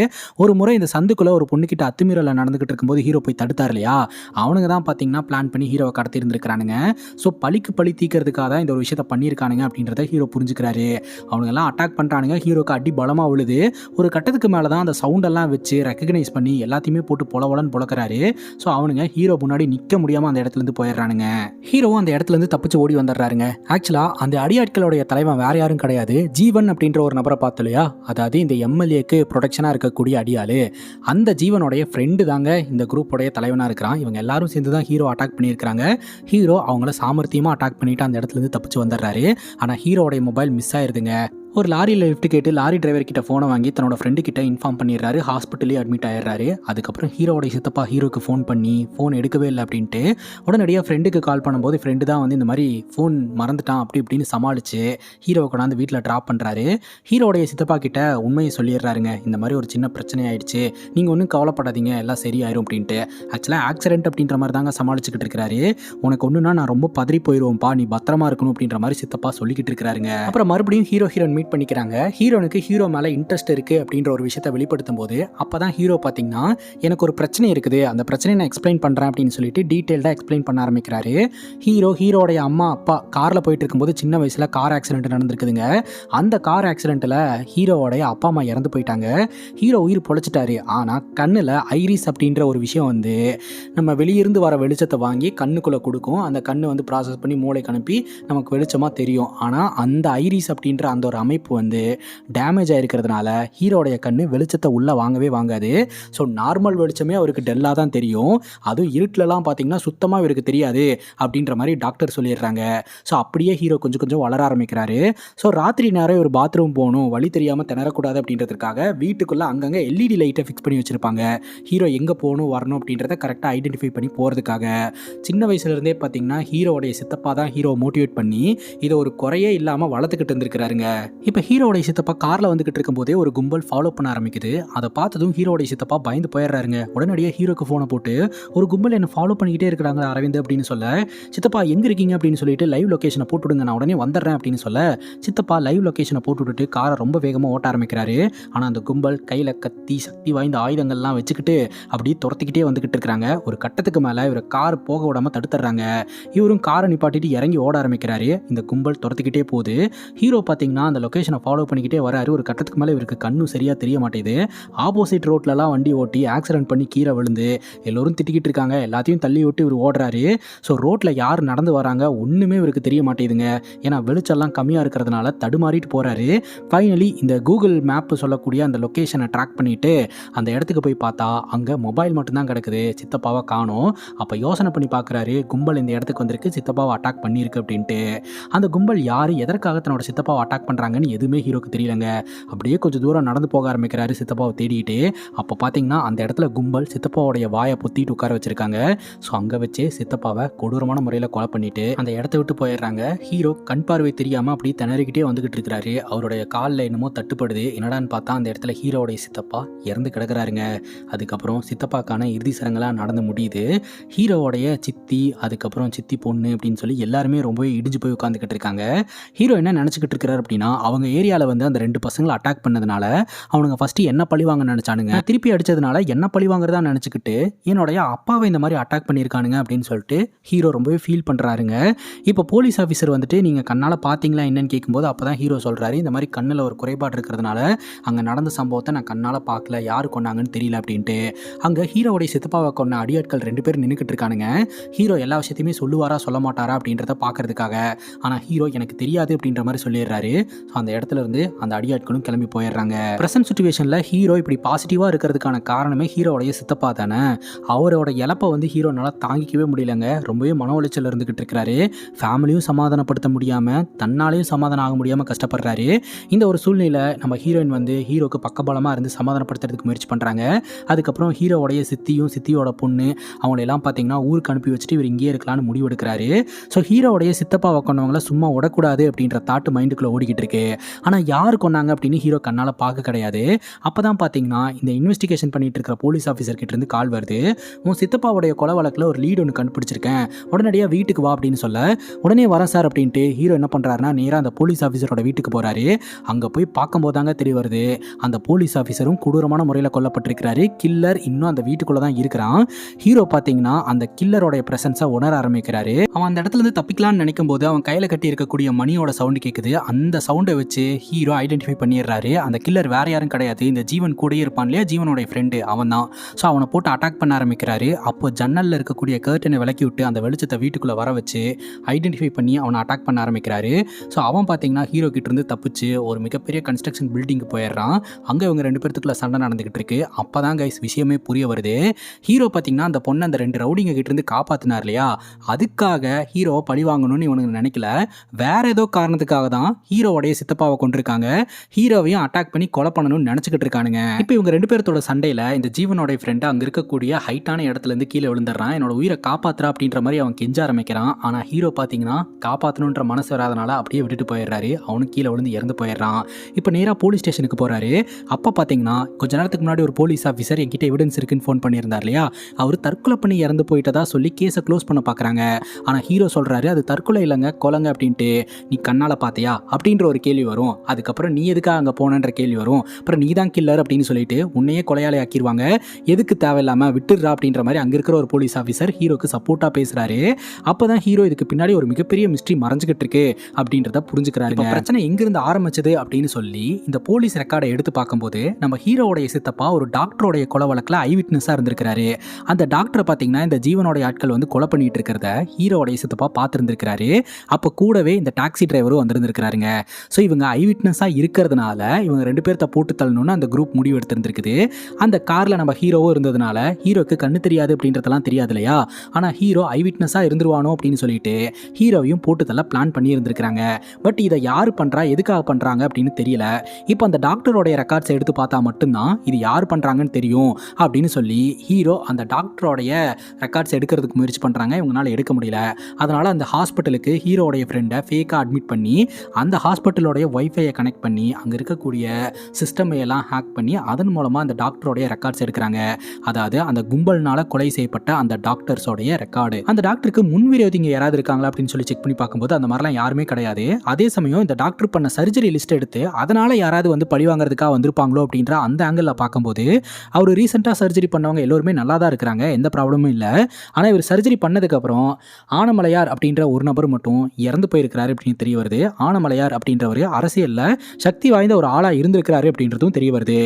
ஒரு முறை இந்த சந்துக்குள்ளே ஒரு பொண்ணுக்கிட்ட அத்துமீறலில் நடந்துகிட்டு இருக்கும்போது ஹீரோ போய் தடுத்தார் இல்லையா, அவனுங்க தான் பார்த்தீங்கன்னா பிளான் பண்ணி ஹீரோவை கடத்தி இருந்திருக்கிறானுங்க. ஸோ பழிக்கு பழி தீக்கிறதுக்காக தான் இந்த ஒரு விஷயத்தை பண்ணியிருக்கானுங்க அப்படின்றத ஹீரோ புரிஞ்சுக்கிறாரு. அவனுங்கெல்லாம் அட்டாக் பண்ணுறானுங்க. ஹீரோக்கு அடி பலமாக விழுது. ஒரு கட்டத்துக்கு மேலே தான் அந்த சவுண்டெல்லாம் வச்சு ரெக்கக்னைஸ் பண்ணி எல்லாத்தையுமே போட்டு பொலவலன்னு பொழக்கிறாரு. ஸோ அவனுங்க ஹீரோ முன்னாடி நிற்க முடியாமல் அந்த இடத்துலேருந்து போயிடுறானுங்க. ஹீரோவும் அந்த இடத்துலேருந்து தப்பிச்சு ஓடி வந்துடுறாருங்க. ஆக்சுவலாக அந்த அடியாட்களுடைய தலைவன் வேற யாரும் கிடையாது, ஜீவன் அப்படின்ற ஒரு நபரை பார்த்தலையா, அதாவது இந்த எம்எல்ஏக்கு ப்ரொடெக்ஷனாக இருக்கக்கூடிய அடியாள். அந்த ஜீவனுடைய ஃப்ரெண்டு தாங்க இந்த குரூப்போடைய தலைவனாக இருக்கிறான். இவங்க எல்லாரும் சேர்ந்து தான் ஹீரோ அட்டாக் பண்ணியிருக்கிறாங்க. ஹீரோ அவங்கள சாமர்த்தியமாக அட்டாக் பண்ணிட்டு அந்த இடத்துலேருந்து தப்பிச்சு வந்துடுறாரு. ஆனால் ஹீரோடைய மொபைல் மிஸ் ஆயிருதுங்க. ஒரு லாரியில் லிஃப்ட் கேட்டு லாரி டிரைவர் கிட்ட ஃபோனை வாங்கி தன்னோட ஃப்ரெண்டு கிட்ட இன்ஃபார்ம் பண்ணிடுறாரு. ஹாஸ்பிட்டலே அட்மிட் ஆயிடுறாரு. அதுக்கப்புறம் ஹீரோடைய சித்தப்பா ஹீரோக்கு ஃபோன் பண்ணி ஃபோன் எடுக்கவே இல்லை அப்படின்ட்டு உடனடியாக ஃப்ரெண்டுக்கு கால் பண்ணும்போது ஃப்ரெண்டு தான் வந்து இந்த மாதிரி ஃபோன் மறந்துட்டான் அப்படி இப்படின்னு சமாளித்து ஹீரோவை கொண்டாந்து வீட்டில் ட்ராப் பண்ணுறாரு. ஹீரோடைய சித்தப்பா கிட்ட உண்மையை சொல்லிடுறாருங்க. இந்த மாதிரி ஒரு சின்ன பிரச்சனை ஆயிடுச்சு, நீங்கள் ஒன்றும் கவலைப்படாதீங்க, எல்லாம் சரியாயிரும் அப்படின்ட்டு. ஆக்சுவலாக ஆக்சிடென்ட் அப்படின்ற மாதிரி தாங்க சமாளிச்சுக்கிட்டு இருக்கிறாரு. உனக்கு ஒன்றுனா நான் ரொம்ப பதறி போயிடுவோம்ப்பா, நீ பத்திரமா இருக்கணும் அப்படின்ற மாதிரி சித்தப்பா சொல்லிக்கிட்டு இருக்கிறாருங்க. அப்புறம் மறுபடியும் ஹீரோயின் பண்ணிக்கிறாங்க. ஹீரோனுக்கு ஹீரோ மேல இன்ட்ரெஸ்ட் இருக்கு அப்படின்ற ஒரு விஷயத்தை வெளிப்படுத்தும் போது அப்பதான் ஹீரோ பாத்தீங்கன்னா எனக்கு ஒரு பிரச்சனை இருக்குது, அந்த பிரச்சனையை நான் எக்ஸ்பிளைன் பண்றேன் அப்படின்னு சொல்லிட்டு டீடைல்டா எக்ஸ்பிளைன் பண்ண ஆரம்பிக்கிறாரு. ஹீரோடைய அம்மா அப்பா கார்ல போயிட்டு இருக்கும்போது சின்ன வயசுல கார் ஆக்சிடென்ட் நடந்திருக்குதுங்க. அந்த கார் ஆக்சிடென்ட்ல ஹீரோடைய அப்பா அம்மா இறந்து போயிட்டாங்க. ஹீரோ உயிர் பொழைச்சிட்டாரு. ஆனா கண்ணுல ஐரிஸ் அப்படின்ற ஒரு விஷயம் வந்து நம்ம வெளியிருந்து வர வெளிச்சத்தை வாங்கி கண்ணுக்குள்ள கொடுக்கும். அந்த கண்ணு வந்து ப்ராசஸ் பண்ணி மூளைக்கு அனுப்பி நமக்கு வெளிச்சமா தெரியும். ஆனா அந்த ஐரிஸ் அப்படின்ற அந்த ஒரு அமைப்பு வந்து டேமேஜ் ஆயிருக்கிறதுனால ஹீரோடைய கண்ணு வெளிச்சத்தை உள்ள வாங்கவே வாங்காது. ஸோ நார்மல் வெளிச்சமே அவருக்கு டெல்லாக தான் தெரியும். அதுவும் இருட்டிலலாம் பார்த்தீங்கன்னா சுத்தமாக இவருக்கு தெரியாது அப்படின்ற மாதிரி டாக்டர் சொல்லிடுறாங்க. ஸோ அப்படியே ஹீரோ கொஞ்சம் கொஞ்சம் வளர ஆரம்பிக்கிறாரு. ஸோ ராத்திரி நேரம் ஒரு பாத்ரூம் போகணும், வழி தெரியாமல் திணறக்கூடாது அப்படின்றதுக்காக வீட்டுக்குள்ளே அங்கங்கே எல்இடி லைட்டை ஃபிக்ஸ் பண்ணி வச்சுருப்பாங்க. ஹீரோ எங்கே போகணும் வரணும் அப்படின்றத கரெக்டாக ஐடென்டிஃபை பண்ணி போகிறதுக்காக. சின்ன வயசுலேருந்தே பார்த்தீங்கன்னா ஹீரோடைய சித்தப்பா தான் ஹீரோ மோட்டிவேட் பண்ணி இதை ஒரு குறையே இல்லாமல் வளர்த்துக்கிட்டு இருந்திருக்கிறாருங்க. இப்போ ஹீரோடைய சித்தப்பா காரில் வந்துகிட்டு இருக்கும்போதே ஒரு கும்பல் ஃபாலோ பண்ண ஆரம்பிக்குது. அதை பார்த்ததும் ஹீரோடைய சித்தப்பா பயந்து போயிடுறாருங்க. உடனடியாக ஹீரோக்கு ஃபோனை போட்டு ஒரு கும்பல் என்ன ஃபாலோ பண்ணிக்கிட்டே இருக்கிறாங்க அரவிந்த் அப்படின்னு சொல்ல, சித்தப்பா எங்கே இருக்கீங்க அப்படின்னு சொல்லிட்டு லைவ் லொக்கேஷனை போட்டு விடுங்க, நான் உடனே வந்துடுறேன் அப்படின்னு சொல்ல, சித்தப்பா லைவ் லொக்கேஷனை போட்டு விட்டுட்டு காரை ரொம்ப வேகமாக ஓட்ட ஆரம்பிக்கிறாரு. ஆனால் அந்த கும்பல் கையில் கத்தி சக்தி வாய்ந்த ஆயுதங்கள்லாம் வச்சுக்கிட்டு அப்படியே துரத்திக்கிட்டே வந்துகிட்டு இருக்கிறாங்க. ஒரு கட்டத்துக்கு மேலே இவர் கார் போக விடாமல் தடுத்துறாங்க. இவரும் காரை நிப்பாட்டிட்டு இறங்கி ஓட ஆரம்பிக்கிறாரு. இந்த கும்பல் துரத்திக்கிட்டே போகுது. ஹீரோ பார்த்தீங்கன்னா அந்த லொக்கேஷனை ஃபாலோ பண்ணிக்கிட்டே வராரு. ஒரு கட்டத்துக்கு மேலே இவருக்கு கண்ணும் சரியாக தெரிய மாட்டேது. ஆப்போசிட் ரோட்லலாம் வண்டி ஓட்டி ஆக்சிடென்ட் பண்ணி கீழே விழுந்து எல்லோரும் திட்டிக்கிட்டு இருக்காங்க. எல்லாத்தையும் தள்ளி விட்டு இவர் ஓடுறாரு. ஸோ ரோட்டில் யார் நடந்து வராங்க ஒன்றுமே இவருக்கு தெரிய மாட்டேதுங்க. ஏன்னா வெளிச்செல்லாம் கம்மியாக இருக்கிறதுனால தடுமாறிட்டு போகிறாரு. ஃபைனலி இந்த கூகுள் மேப் சொல்லக்கூடிய அந்த லொக்கேஷனை ட்ராக் பண்ணிவிட்டு அந்த இடத்துக்கு போய் பார்த்தா அங்கே மொபைல் மட்டும்தான் கிடக்குது, சித்தப்பாவை காணோம். அப்போ யோசனை பண்ணி பார்க்குறாரு, கும்பல் இந்த இடத்துக்கு வந்திருக்கு, சித்தப்பாவை அட்டாக் பண்ணியிருக்கு அப்படின்ட்டு. அந்த கும்பல் யார் எதற்காக தன்னோட சித்தப்பாவை அட்டாக் பண்ணுறாங்கன்னு எதுவுமே ஹீரோக்கு தெரியலங்க. அப்படியே கொஞ்சம் தூரம் நடந்து போக ஆரம்பிக்கிறாரு சித்தப்பாவை தேடிட்டு. அப்போ பார்த்தீங்கன்னா அந்த இடத்துல கும்பல் சித்தப்பாவோடைய வாயை பொத்திட்டு உட்கார வச்சிருக்காங்க. ஸோ அங்கே வச்சே சித்தப்பாவை கொடூரமான முறையில் கொலை பண்ணிட்டு அந்த இடத்த விட்டு போயிடுறாங்க. ஹீரோ கண் பார்வை தெரியாமல் அப்படியே திணறிக்கிட்டே வந்துகிட்டு இருக்கிறாரு. அவருடைய காலில் என்னமோ தட்டுப்படுது. என்னடான்னு பார்த்தா அந்த இடத்துல ஹீரோடைய சித்தப்பா இறந்து கிடக்குறாருங்க. அதுக்கப்புறம் சித்தப்பாக்கான இறுதி சடங்கெல்லாம் நடந்து முடியுது. ஹீரோவோடைய சித்தி, அதுக்கப்புறம் சித்தி பொண்ணு அப்படின்னு சொல்லி எல்லாருமே ரொம்பவே இடிஞ்சு போய் உட்காந்துக்கிட்டு இருக்காங்க. ஹீரோ என்ன நினச்சிக்கிட்டு இருக்கிறாரு அப்படின்னா, அவங்க ஏரியாவில் வந்து அந்த 2 பசங்களை அட்டாக் பண்ணதுனால அவனுங்க ஃபஸ்ட்டு என்ன பழிவாங்க நினச்சானுங்க, திருப்பி அடித்ததுனால என்ன பழிவாங்கிறதா நினச்சிக்கிட்டு என்னுடைய அப்பாவை இந்த மாதிரி அட்டாக் பண்ணியிருக்கானுங்க அப்படின்னு சொல்லிட்டு ஹீரோ ரொம்பவே ஃபீல் பண்ணுறாருங்க. இப்போ போலீஸ் ஆஃபீஸர் வந்துட்டு நீங்கள் கண்ணால் பார்த்தீங்களா என்னன்னு கேட்கும்போது அப்போ தான் ஹீரோ சொல்கிறாரு, இந்த மாதிரி கண்ணில் ஒரு குறைபாடு இருக்கிறதுனால அங்கே நடந்த சம்பவத்தை நான் கண்ணால் பார்க்கல, யார் கொண்டாங்கன்னு தெரியல அப்படின்ட்டு. அங்கே ஹீரோவுடைய சித்தப்பாவை கொண்ட அடியாட்கள் 2 பேர் நின்றுக்கிட்டு இருக்கானுங்க. ஹீரோ எல்லா விஷயத்தையுமே சொல்லுவாரா சொல்ல மாட்டாரா அப்படின்றத பார்க்கறதுக்காக. ஆனால் ஹீரோ எனக்கு தெரியாது அப்படின்ற மாதிரி சொல்லிடுறாரு. ஸோ அந்த இடத்துல இருந்து அந்த அடியாட்களும் கிளம்பி போயிடுறாங்க. ப்ரெசன்ட் சிச்சுவேஷனில் ஹீரோ இப்படி பாசிட்டிவாக இருக்கிறதுக்கான காரணமே ஹீரோடைய சித்தப்பா தானே. அவரோட இழப்பை வந்து ஹீரோனால தாங்கிக்கவே முடியலங்க. ரொம்பவே மன உளைச்சல் இருந்துகிட்டு இருக்கிறாரு. ஃபேமிலியும் சமாதானப்படுத்த முடியாமல் தன்னாலையும் சமாதானம் ஆக முடியாமல் கஷ்டப்படுறாரு. இந்த ஒரு சூழ்நிலை நம்ம ஹீரோயின் வந்து ஹீரோக்கு பக்கபலமாக இருந்து சமாதானப்படுத்துறதுக்கு முயற்சி பண்ணுறாங்க. அதுக்கப்புறம் ஹீரோவுடைய சித்தியும் சித்தியோட பொண்ணு அவங்களெல்லாம் பார்த்தீங்கன்னா ஊருக்கு அனுப்பி வச்சுட்டு இவர் இங்கேயே இருக்கலாம்னு முடிவெடுக்கிறாரு. ஸோ ஹீரோவுடைய சித்தப்பாவை கொண்டவங்கள சும்மா விடக்கூடாது அப்படின்ற தாட்டு மைண்டுக்குள்ளே ஓடிக்கிட்டு இருக்கு. ஆனால் யார் கொண்டாங்க அப்படின்னு ஹீரோ கண்ணால் பார்க்க கிடையாது. அப்போ தான் பார்த்தீங்கன்னா இந்த இன்வெஸ்டிகேஷன் பண்ணிட்டு இருக்கிற போலீஸ் ஆஃபீஸர் கிட்ட இருந்து கால் வருது. உன் சித்தப்பாவுடைய கொலை வழக்கில் ஒரு லீடு ஒன்று கண்டுபிடிச்சிருக்கேன், உடனடியாக வீட்டுக்கு வா அப்படின்னு சொல்ல, உடனே வரேன் சார் அப்படின்ட்டு ஹீரோ என்ன பண்ணுறாருன்னா நேராக அந்த போலீஸ் ஆஃபீஸரோட வீட்டுக்கு போகிறாரு. அங்கே போய் பார்க்கும்போது தாங்க தெரிய வருது அந்த போலீஸ் ஆஃபீஸரும் கொடூரமான முறையில் கொல்லப்பட்டிருக்கிறாரு. கில்லர் இன்னும் அந்த வீட்டுக்குள்ளே தான் இருக்கிறான். ஹீரோ பார்த்தீங்கன்னா அந்த கில்லரோடைய பிரசன்ஸை உணர ஆரம்பிக்கிறாரு. அவன் அந்த இடத்துல இருந்து தப்பிக்கலாம்னு நினைக்கும் போது அவன் கையில் கட்டி இருக்கக்கூடிய மணியோட சவுண்டு கேட்குது. அந்த சவுண்டை கூகுளில் வச்சு ஹீரோ ஐடென்டிஃபை பண்ணிடுறாரு. அந்த கில்லர் வேற யாரும் கிடையாது, இந்த ஜீவன் கூடயே இருப்பான் இல்லையா, ஜீவனுடைய ஃப்ரெண்டு அவன் தான். ஸோ அவனை போட்டு அட்டாக் பண்ண ஆரம்பிக்கிறாரு. அப்போ ஜன்னலில் இருக்கக்கூடிய கர்ட்டனை விலக்கி விட்டு அந்த வெளிச்சத்தை வீட்டுக்குள்ளே வர வச்சு ஐடென்டிஃபை பண்ணி அவனை அட்டாக் பண்ண ஆரம்பிக்கிறாரு. ஸோ அவன் பார்த்தீங்கன்னா ஹீரோ கிட்டேருந்து தப்பிச்சு ஒரு மிகப்பெரிய கன்ஸ்ட்ரக்ஷன் பில்டிங்கு போயிடுறான். அங்கே இவங்க 2 பேர்த்துக்குள்ள சண்டை நடந்துகிட்டு இருக்கு. அப்போ தான் கைஸ் விஷயமே புரிய வருது. ஹீரோ பார்த்தீங்கன்னா அந்த பொண்ணை அந்த 2 ரவுடிங்க கிட்டேருந்து காப்பாற்றினார் இல்லையா, அதுக்காக ஹீரோவை பழி வாங்கணும்னு இவனுக்கு நினைக்கல. வேற ஏதோ காரணத்துக்காக தான் ஹீரோவோடைய சித்தப்பாவை கொண்டிருக்காங்க. ஹீரோவையும் அட்டாக் பண்ணி கொலை பண்ணணும்னு நினச்சிக்கிட்டு இருக்கானுங்க. இப்போ இவங்க 2 பேர்த்தோட சண்டையில் இந்த ஜீவனோட ஃப்ரெண்டு அங்கே இருக்கக்கூடிய ஹைட்டான இடத்துலேருந்து கீழே விழுந்துடுறான். என்னோட உயிரை காப்பாற்றுறா அப்படின்ற மாதிரி அவன் கெஞ்ச ஆரம்பிக்கிறான். ஆனால் ஹீரோ பார்த்தீங்கன்னா காப்பாற்றணுன்ற மனசு வராதனால அப்படியே விட்டுட்டு போயிடுறாரு. அவனும் கீழே விழுந்து இறந்து போயிடுறான். இப்போ நேராக போலீஸ் ஸ்டேஷனுக்கு போகிறாரு. அப்போ பார்த்தீங்கன்னா கொஞ்ச நேரத்துக்கு முன்னாடி ஒரு போலீஸ் ஆஃபீஸர் என்கிட்ட எவிடன்ஸ் இருக்குன்னு ஃபோன் பண்ணியிருந்தார் இல்லையா, அவர் தற்கொலை பண்ணி இறந்து போயிட்டதா சொல்லி கேஸை க்ளோஸ் பண்ண பார்க்குறாங்க. ஆனால் ஹீரோ சொல்கிறாரு அது தற்கொலை இல்லைங்க, கொலைங்க அப்படின்ட்டு. நீ கண்ணால் பார்த்தியா அப்படின்ற ஒரு கேள்வி வரும். அதுக்கப்புறம் நீ எதுக்காக அங்கே போனன்ற கேள்வி வரும். அப்புறம் நீ தான் கில்லர் அப்படின்னு சொல்லிட்டு உன்னையே கொலையாளி ஆக்கிடுவாங்க. எதுக்கு தேவையில்லாமல் விட்டுடுறா அப்படின்ற மாதிரி அங்கே இருக்கிற ஒரு போலீஸ் ஆஃபீஸர் ஹீரோக்கு சப்போர்ட்டாக பேசுகிறாரு. அப்போ தான் ஹீரோ இதுக்கு பின்னாடி ஒரு மிகப்பெரிய மிஸ்ட்ரி மறைஞ்சிக்கிட்டு இருக்கு அப்படின்றத புரிஞ்சுக்கிறாரு. பிரச்சனை எங்கிருந்து ஆரம்பிச்சது அப்படின்னு சொல்லி இந்த போலீஸ் ரெக்கார்டை எடுத்து பார்க்கும்போது நம்ம ஹீரோவுடைய சித்தப்பா ஒரு டாக்டருடைய கொலை வழக்கில் ஐ விட்னஸாக இருந்திருக்கிறாரு. அந்த டாக்டரை பார்த்தீங்கன்னா இந்த ஜீவனோடைய ஆட்கள் வந்து கொலை பண்ணிட்டு இருக்கிறத ஹீரோவுடைய சித்தப்பா பார்த்துருந்துருக்கிறாரு. அப்போ கூடவே இந்த டாக்ஸி டிரைவரும் வந்திருந்திருக்கிறாருங்க. ஸோ இவங்க ஐ விட்னஸாக இருக்கிறதுனால இவங்க 2 பேர்த்த போட்டு தள்ளணும்னு அந்த குரூப் முடிவு எடுத்திருந்திருக்குது. அந்த காரில் நம்ம ஹீரோவும் இருந்ததுனால ஹீரோக்கு கண்ணு தெரியாது அப்படின்றதெல்லாம் தெரியாது இல்லையா, ஆனால் ஹீரோ ஐ விட்னஸாக இருந்துருவானோ அப்படின்னு சொல்லிட்டு ஹீரோவையும் போட்டு தள்ள பிளான் பண்ணி இருந்திருக்கிறாங்க. பட் இதை யார் பண்ணுறா, எதுக்காக பண்ணுறாங்க அப்படின்னு தெரியல. இப்போ அந்த டாக்டரோடைய ரெக்கார்ட்ஸை எடுத்து பார்த்தா மட்டும்தான் இது யார் பண்ணுறாங்கன்னு தெரியும் அப்படின்னு சொல்லி ஹீரோ அந்த டாக்டரோடைய ரெக்கார்ட்ஸ் எடுக்கிறதுக்கு முயற்சி பண்ணுறாங்க. இவங்களால எடுக்க முடியல. அதனால் அந்த ஹாஸ்பிட்டலுக்கு ஹீரோடைய ஃப்ரெண்டை ஃபேக்காக அட்மிட் பண்ணி அந்த ஹாஸ்பிட்டலோடைய வைஃபையை கனெக்ட் பண்ணி அங்கே இருக்கக்கூடிய சிஸ்டமை எல்லாம் ஹேக் பண்ணி அதன் மூலமாக அந்த டாக்டரோடைய ரெக்கார்ட்ஸ் எடுக்கிறாங்க. அதாவது அந்த கும்பல்னால கொலை செய்யப்பட்ட அந்த டாக்டர்ஸோடைய ரெக்கார்டு. அந்த டாக்டருக்கு முன்விரோதிங்க யாராவது இருக்காங்களா அப்படின்னு சொல்லி செக் பண்ணி பார்க்கும்போது அந்த மாதிரிலாம் யாருமே கிடையாது. அதே சமயம் இந்த டாக்டர் பண்ண சர்ஜரி லிஸ்ட் எடுத்து அதனால யாராவது வந்து பழி வாங்குறதுக்காக வந்திருப்பாங்களோ அப்படின்ற அந்த ஆங்கிளில் பார்க்கும்போது அவர் ரீசெண்டாக சர்ஜரி பண்ணவங்க எல்லோருமே நல்லா தான் இருக்கிறாங்க, எந்த ப்ராப்ளமும் இல்லை. ஆனால் இவர் சர்ஜரி பண்ணதுக்கப்புறம் ஆனமலையார் அப்படின்ற ஒரு நபர் மட்டும் இறந்து போயிருக்கிறாரு அப்படின்னு தெரிய வருது. ஆனமலையார் அப்படின்றவர் அரசியலில் சக்தி வாய்ந்த ஒரு ஆளாக இருந்திருக்கிறாரு அப்படின்றதும் தெரிய வருது.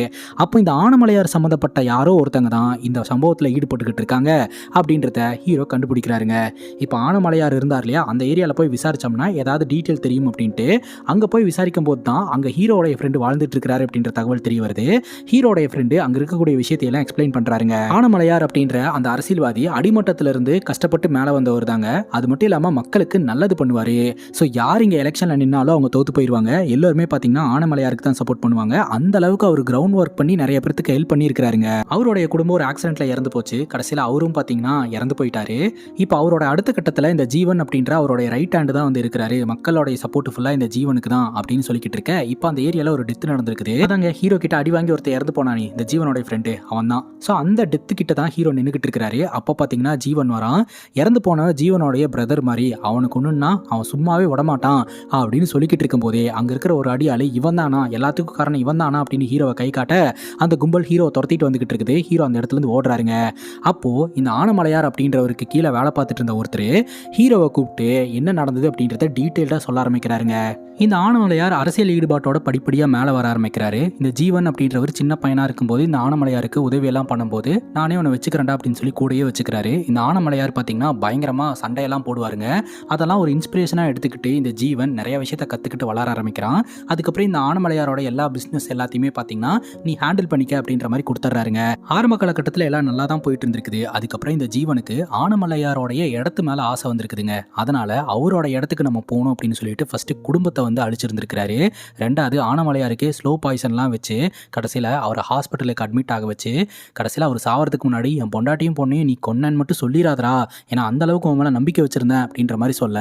அப்போ இந்த ஆனமலையார் சம்மந்தப்பட்ட யாரோ ஒருத்தங்க தான் இந்த சம்பவத்தில் ஈடுபட்டுக்கிட்டு இருக்காங்க அப்படின்றத ஹீரோ கண்டுபிடிக்கிறாருங்க. இப்போ ஆனமலையார் இருந்தார் இல்லையா, அந்த ஏரியாவில் போய் விசாரிச்சோம்னா ஏதாவது டீட்டெயில் தெரியும் அப்படின்ட்டு அங்கே போய் விசாரிக்கும் போது தான் அங்கே ஹீரோடைய ஃப்ரெண்டு வாழ்ந்துட்டு இருக்கிறாரு அப்படின்ற தகவல் தெரிய வருது. ஹீரோடைய ஃப்ரெண்டு அங்கே இருக்கக்கூடிய விஷயத்தையெல்லாம் எக்ஸ்பிளைன் பண்ணுறாருங்க. ஆனமலையார் அப்படின்ற அந்த அரசியல்வாதி அடிமட்டத்திலிருந்து கஷ்டப்பட்டு மேலே வந்தவர் தாங்க. அது மட்டும் இல்லாமல் மக்களுக்கு நல்லது பண்ணுவார். ஸோ யார் இங்கே எலெக்ஷனில் நின்னாலும் அவங்க தோற்று போயிடுவாங்க. எல்லோருமே பார்த்தீங்கன்னா ஆனமலையாருக்கு தான் சப்போர்ட் பண்ணுவாங்க. அந்த அளவுக்கு அவர் கிரவுண்ட் ஒர்க் பண்ணி நிறைய பேருக்கு ஹெல்ப் பண்ணியிருக்கிறாருங்க. அவருடைய குடும்பம் ஒரு ஆக்சிடென்ட்டில் இறந்து போச்சு. கடைசியில் அவரும் பார்த்தீங்கன்னா இறந்து போயிட்டாரு. இப்போ அவரோட அடுத்த கட்டத்தில் இந்த ஜீவன் அப்படின்ற அவருடைய ரைட் ஹேண்டு தான் வந்து இருக்கிறாரு. மக்களுடைய சப்போர்ட் ஃபுல்லாக இந்த ஜீவனுக்கு தான் அப்படின்னு சொல்லிக்கிட்டு இருக்க. இப்போ அந்த ஏரியாவில் ஒரு டெத் நடந்திருக்குது. அதாங்க ஹீரோ கிட்ட அடி வாங்கி ஒருத்தர் இறந்து போனானே இந்த ஜீவனோட ஃப்ரெண்டு, அவன் தான். ஸோ அந்த டெத்து கிட்ட தான் ஹீரோ நின்றுக்கிட்டு இருக்கிறாரு. அப்போ பார்த்தீங்கன்னா ஜீவன் வரான். இறந்து போன ஜீவனோடைய பிரதர் மாதிரி அவனுக்கு ஒன்றுன்னா அவன் சும்மாவே விடமாட்டான் அப்படின்னு சொல்லிக்கிட்டு இருக்கும் போதே அங்கே இருக்கிற ஒரு அடியாளி இவன் தானா, எல்லாத்துக்கும் காரணம் இவன் தானா அப்படின்னு ஹீரோவை கை காட்ட அந்த கும்பல் ஹீரோவை துரத்திட்டு வந்துகிட்டு இருக்குது. ஹீரோ அந்த இடத்துல இருந்து ஓடுறாருங்க. அப்போ இந்த ஆனமலையார் அப்படின்றவருக்கு கீழே வேலை பார்த்துட்டு இருந்த ஒருத்தர் ஹீரோவை கூப்பிட்டு என்ன நடந்தது அப்படின்றத டீட்டெயில்டாக சொல்ல ஆரம்பிக்கிறாருங்க. இந்த ஆனமலையார் அரசியல் ஈடுபாட்டோட படிப்படியாக மேலே வர ஆரம்பிக்கிறாரு. இந்த ஜீவன் அப்படின்றவர் சின்ன பையனாக இருக்கும்போது இந்த ஆனமலையாருக்கு உதவியெல்லாம் பண்ணும்போது நானே உன்னை வச்சுக்கிறேன்டா அப்படின்னு சொல்லி கூடயே வச்சுக்கிறாரு. இந்த ஆனமலையார் பார்த்தீங்கன்னா பயங்கரமாக சண்டையெல்லாம் போடுவாருங்க. அதெல்லாம் ஒரு இன்ஸ்பிரேஷனாக எடுத்துக்கிட்டு இந்த ஜீவன் நிறைய விஷயத்த கற்றுக்கிட்டு வளர ஆரம்பிக்கிறான். அதுக்கப்புறம் இந்த ஆனமலையாரோட எல்லா பிஸ்னஸ் எல்லாத்தையுமே பார்த்தீங்கன்னா நீ ஹேண்டில் பண்ணிக்க அப்படின்ற மாதிரி கொடுத்துட்றாருங்க. ஆரம்ப காலகட்டத்தில் எல்லாம் நல்லா தான் போயிட்டு இருந்திருக்குது. அதுக்கப்புறம் இந்த ஜீவனுக்கு ஆனமலையாரோடைய இடத்து மேலே ஆசை வந்திருக்குதுங்க. அதனால அவரோட இடத்துக்கு நம்ம போகணும் அப்படின்னு சொல்லிட்டு ஃபர்ஸ்ட் குடும்பத்தை வந்து அழிச்சிருந்திருக்கிறாரு. ரெண்டாவது ஆனமலையாருக்கு ஸ்லோ பாய்சன்லாம் வச்சு கடைசியில் அவரை ஹாஸ்பிட்டலுக்கு அட்மிட் ஆக வச்சு கடைசியில் அவர் சாவறதுக்கு முன்னாடி என் பொண்டாட்டியும் பொண்ணையும் நீ கொன்னன்னு மட்டும் சொல்லிடாதரா, ஏன்னா அந்த அளவுக்கு உன் மேலே நம்பிக்கை வச்சிருந்தேன் அப்படின்ற மாதிரி சொல்ல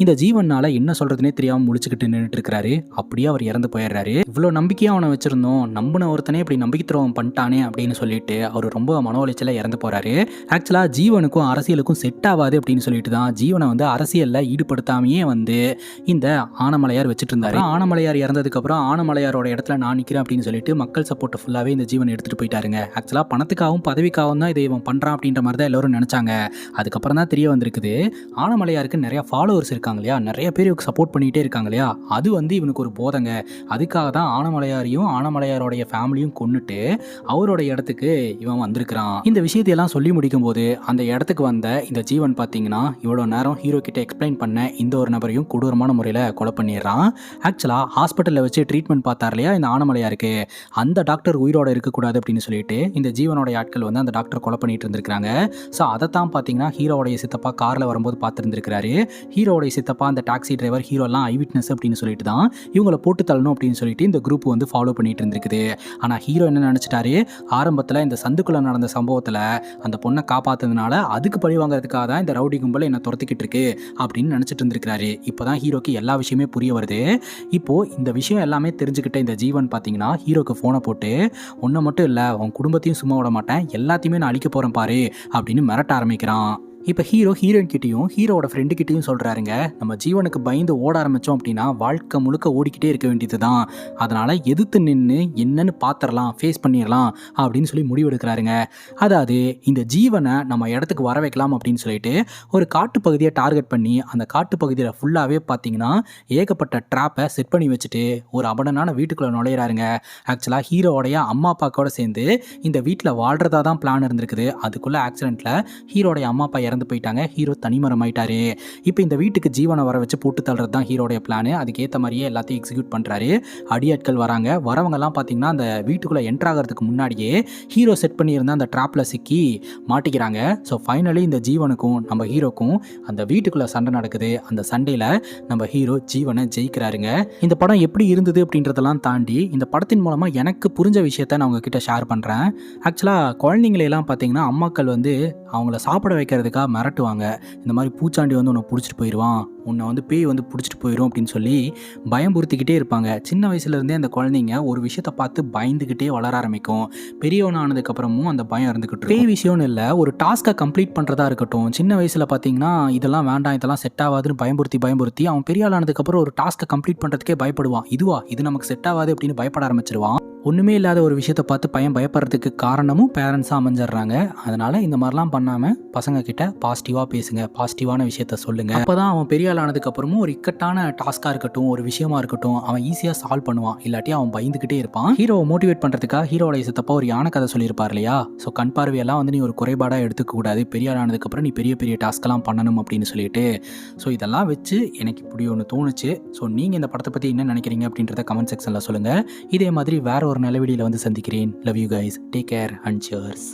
இந்த ஜீவனால் என்ன சொல்றதுனே தெரியாமல் முழிச்சுக்கிட்டு நின்றுட்டு இருக்கிறாரு. அப்படியே அவர் இறந்து போயிடுறாரு. இவ்வளோ நம்பிக்கையாக அவனை வச்சிருந்தோம், நம்பின ஒருத்தனே இப்படி நம்பிக்கை துரோகம் பண்ணிட்டானே அப்படின்னு சொல்லிட்டு அவர் ரொம்ப மன உளைச்சல இறந்து போறாரு. ஆக்சுவலாக ஜீவனுக்கும் அரசியலுக்கும் செட் ஆகாது அப்படின்னு சொல்லிட்டு தான் ஜீவனை வந்து அரசியலில் ஈடுபடுத்தாமையே வந்து இந்த ஆனமலையார் வச்சுட்டு இருந்தாரு. ஆனமலையார் இறந்ததுக்கு அப்புறம் ஆனமலையாரோட இடத்துல நான் நிற்கிறேன் அப்படின்னு சொல்லிட்டு மக்கள் சப்போர்ட் ஃபுல்லாகவே இந்த ஜீவன் எடுத்துட்டு போயிட்டாருங்க. ஆக்சுவலாக பணத்துக்காகவும் பதவிக்காகவும் தான் இதை இவன் பண்ணுறான் அப்படின்ற மாதிரி தான் எல்லாரும் நினைச்சாங்க. அதுக்கப்புறம் தான் தெரிய வந்திருக்குது ஆனமலையாருக்கு நிறைய ஃபாலோவர்ஸ் இருக்காங்க இல்லையா, நிறைய பேர் சப்போர்ட் பண்ணிகிட்டே இருக்காங்க இல்லையா, அது வந்து இவனுக்கு ஒரு போதைங்க. அதுக்காக தான் ஆனமலையாரையும் ஆனமலையாரோடைய ஃபேமிலியும் கொன்னுட்டு அவரோட இடத்துக்கு இவன் வந்திருக்கிறான். இந்த விஷயத்தையெல்லாம் சொல்லி முடிக்கும்போது அந்த இடத்துக்கு வந்த இந்த ஜீவன் பார்த்தீங்கன்னா இவ்வளோ நேரம் ஹீரோ கிட்ட எக்ஸ்பிளைன் பண்ண இந்த ஒரு நபரையும் கொடூரமான முறையில் கொலை பண்ணிடுறான். ஆக்சுவலாக ஹாஸ்பிட்டலில் வச்சு ட்ரீட்மெண்ட் பார்த்தார் இல்லையா இந்த ஆனமலையாருக்கு, அந்த டாக்டர் உயிரோட இருக்கக்கூடாது அப்படின்னு சொல்லிட்டு இந்த ஜீவனோட ஆட்கள் வந்து அந்த டாக்டர் கொலை பண்ணிட்டு இருந்திருக்காங்க. ஸோ அதைத்தான் பார்த்தீங்கன்னா ஹீரோவுடைய சித்தப்பா காரில் வரும்போது பார்த்துருந்துருக்காரு. ஹீரோவுடைய சித்தப்பா அந்த டாக்ஸி டிரைவர் ஹீரோலாம் ஐ விட்னஸ் அப்படின்னு சொல்லிட்டு தான் இவங்களை போட்டு தள்ளணும் அப்படின்னு சொல்லிட்டு இந்த குரூப் வந்து ஃபாலோ பண்ணிட்டு இருந்திருக்குது. ஆனால் ஹீரோ என்ன நினச்சிட்டாரு, ஆரம்பத்தில் இந்த சந்துக்குள்ளே நடந்த சம்பவத்தில் அந்த பொண்ணை காப்பாற்றுறதுனால அதுக்கு பழி வாங்குறதுக்காக தான் இந்த ரவுடி கும்பல் என்னை துரத்திக்கிட்டு இருக்கு அப்படின்னு நினச்சிட்டு இருந்திருக்காரு. இப்போ தான் ஹீரோக்கு எல்லா விஷயமே புரிய வருது. இப்போது இந்த விஷயம் எல்லாமே தெரிஞ்சுக்கிட்ட இந்த ஜீவன் பார்த்தீங்கன்னா ஹீரோக்கு ஃபோனை போட்டு ஒன்றை மட்டும் இல்லை உன் குடும்பத்தையும் சும்மா விட மாட்டேன், எல்லாத்தையுமே நான் அழிக்க போகிறேன் பாரு அப்படின்னு மிரட்ட ஆரம்பிக்கிறான். இப்போ ஹீரோ ஹீரோயின் கிட்டேயும் ஹீரோட ஃப்ரெண்டு கிட்டேயும் சொல்கிறாருங்க, நம்ம ஜீவனுக்கு பயந்து ஓட ஆரம்பித்தோம் அப்படின்னா வாழ்க்கை முழுக்க ஓடிக்கிட்டே இருக்க வேண்டியது தான், அதனால் எதிர்த்து நின்று என்னன்னு பார்த்துடலாம், ஃபேஸ் பண்ணிடலாம் அப்படின்னு சொல்லி முடிவெடுக்கிறாருங்க. அதாவது இந்த ஜீவனை நம்ம இடத்துக்கு வர வைக்கலாம் அப்படின்னு சொல்லிட்டு ஒரு காட்டுப்பகுதியை டார்கெட் பண்ணி அந்த காட்டுப்பகுதியில் ஃபுல்லாகவே பார்த்தீங்கன்னா ஏகப்பட்ட ட்ராப்பை செட் பண்ணி வச்சுட்டு ஒரு அபடனான வீட்டுக்குள்ளே நுழையிறாருங்க. ஆக்சுவலாக ஹீரோடைய அம்மா அப்பாக்கோட சேர்ந்து இந்த வீட்டில் வாழ்கிறதா தான் பிளான் இருந்திருக்குது. அதுக்குள்ளே ஆக்சிடெண்ட்டில் ஹீரோடைய அம்மா அப்பா இறந்து போயிட்டாங்க. ஹீரோ தனிமரம் ஆயிட்டாரு. இப்போ இந்த வீட்டுக்கு ஜீவனை வர வச்சு போட்டு தள்ளுறது தான் ஹீரோடைய பிளான். அதுக்கேற்ற மாதிரியே எல்லாத்தையும் எக்ஸிக்யூட் பண்ணுறாரு. அடியாட்கள் வராங்க. வரவங்கெல்லாம் பார்த்தீங்கன்னா அந்த வீட்டுக்குள்ளே என்ட்ரு ஆகிறதுக்கு முன்னாடியே ஹீரோ செட் பண்ணியிருந்த அந்த ட்ராப்பில் சிக்கி மாட்டிக்கிறாங்க. ஸோ ஃபைனலி இந்த ஜீவனுக்கும் நம்ம ஹீரோக்கும் அந்த வீட்டுக்குள்ளே சண்டை நடக்குது. அந்த சண்டையில் நம்ம ஹீரோ ஜீவனை ஜெயிக்கிறாருங்க. இந்த படம் எப்படி இருந்தது அப்படின்றதெல்லாம் தாண்டி இந்த படத்தின் மூலமாக எனக்கு புரிஞ்ச விஷயத்த நான் உங்ககிட்ட ஷேர் பண்ணுறேன். ஆக்சுவலாக குழந்தைங்களையெல்லாம் பார்த்தீங்கன்னா அம்மாக்கள் வந்து அவங்கள சாப்பிட வைக்கிறதுக்காக மிரட்டுவாங்க. இந்த மாதிரி பூச்சாண்டி வந்து உன்னை பிடிச்சிட்டு போயிடுவான், உன்னை வந்து பேய் வந்து பிடிச்சிட்டு போயிடும் அப்படின்னு சொல்லி பயம்புறுத்திக்கிட்டே இருப்பாங்க. சின்ன வயசுலேருந்தே அந்த குழந்தைங்க ஒரு விஷயத்தை பார்த்து பயந்துக்கிட்டே வளர ஆரம்பிக்கும். பெரியவன் ஆனதுக்கப்புறமும் அந்த பயம் இருந்துக்கிட்டு பேய் விஷயம்னு இல்லை, ஒரு டாஸ்க்கை கம்ப்ளீட் பண்ணுறதா இருக்கட்டும். சின்ன வயசில் பார்த்தீங்கன்னா இதெல்லாம் வேண்டாம், இதெல்லாம் செட் ஆகாதுன்னு பயம்புறுத்தி அவன் பெரிய ஆள் ஆனதுக்கப்புறம் ஒரு டாஸ்க்கை கம்ப்ளீட் பண்ணுறதுக்கே பயப்படுவான். இது நமக்கு செட் ஆகாது அப்படின்னு பயப்பட ஆரம்பிச்சிருவான். ஒன்றுமே இல்லாத ஒரு விஷயத்தை பார்த்து பையன் பயப்படுறதுக்கு காரணமும் பேரண்ட்ஸாக அமைஞ்சிடுறாங்க. அதனால் இந்த மாதிரிலாம் பண்ணாமல் பசங்க கிட்ட பாசிட்டிவாக பேசுங்க, பாசிட்டிவான விஷயத்த சொல்லுங்கள். அப்போ தான் அவன் பெரிய ஆள் ஆனதுக்கப்புறமும் ஒரு இக்கட்டான டாஸ்க்காக இருக்கட்டும், ஒரு விஷயமா இருக்கட்டும், அவன் ஈஸியாக சால்வ் பண்ணுவான். இல்லாட்டி அவன் பயந்துக்கிட்டே இருப்பான். ஹீரோவை மோட்டிவேட் பண்ணுறதுக்காக ஹீரோட சித்தப்பா ஒரு யானை கதை சொல்லியிருப்பார் இல்லையா. ஸோ கண் பார்வையெல்லாம் வந்து நீ ஒரு குறைபாடாக எடுத்துக்கக்கூடாது, பெரிய ஆள் ஆனதுக்கப்புறம் நீ பெரிய பெரிய டாஸ்க்கெல்லாம் பண்ணணும் அப்படின்னு சொல்லிட்டு. ஸோ இதெல்லாம் வச்சு எனக்கு இப்படி ஒன்று தோணுச்சு. ஸோ நீங்கள் இந்த படத்தை பற்றி என்ன நினைக்கிறீங்க அப்படின்றத கமெண்ட் செக்ஷனில் சொல்லுங்கள். இதே மாதிரி வேற ஒரு நல்ல வீடியோல வந்து சந்திக்கிறேன். Love you guys, take care and cheers.